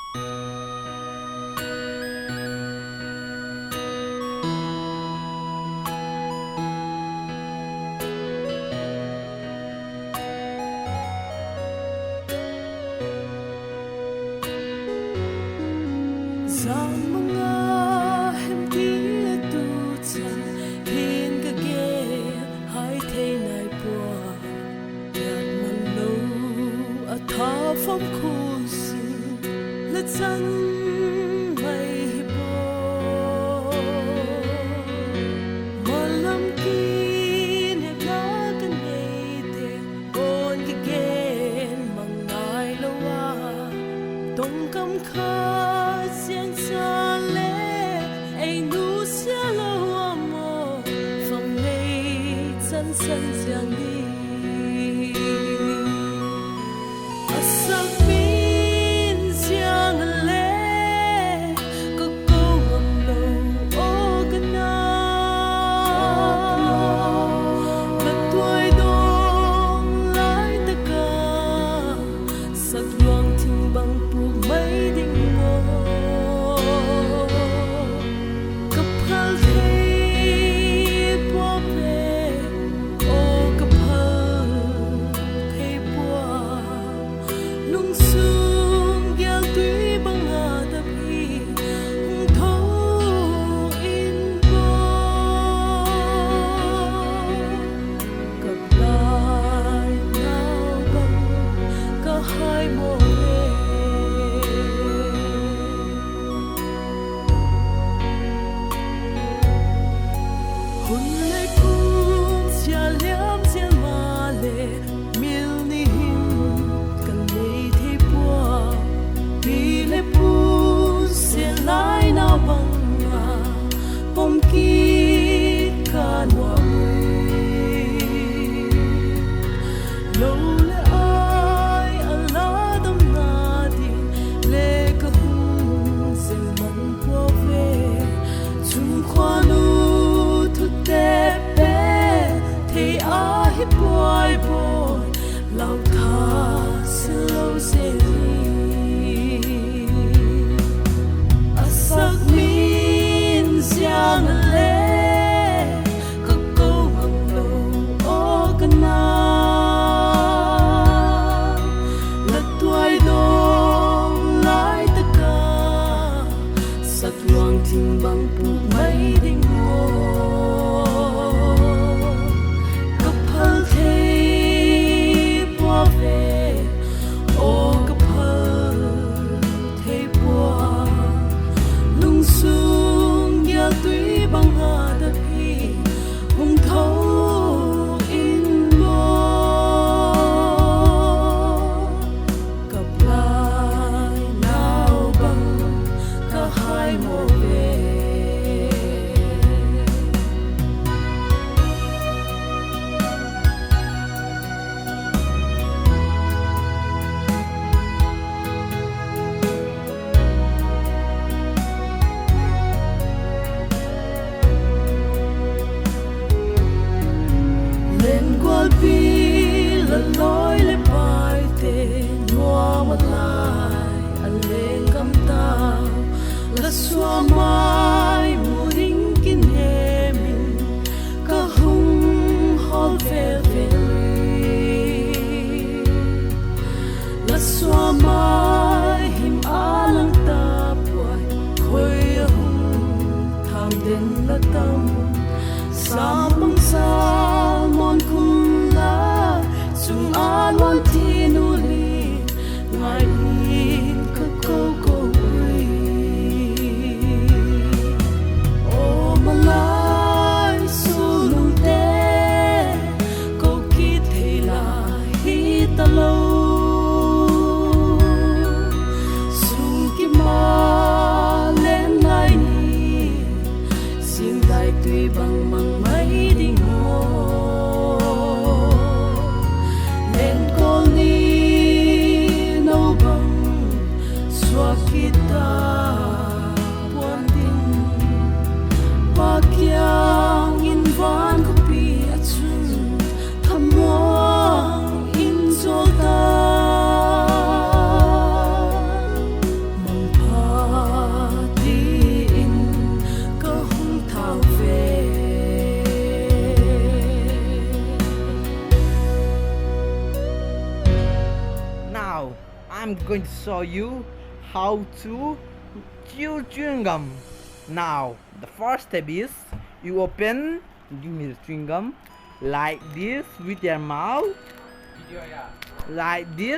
Giang mga hem tia tu chan hin ka ge hai thei nai bua yat man lo a tha phong khu sin la chan mai hi bo malam ki ne la ka nei te on ka ge mang nai lo wa dong kam kha xiên xa lẽ anh nu xia lâu amo phòng này chân chân giang đi sắc min giang lẽ có câu ngầm lâu ô gần na bật tuổi đông lại tất cả sắc loang thình bằng buộc mấy đinh ngô boy boy lâu tha lâu dễ sắc mi Now I'm going to show you how to chew chewing gum. Now the first step is you open, give me the chewing gum like this with your mouth, like this.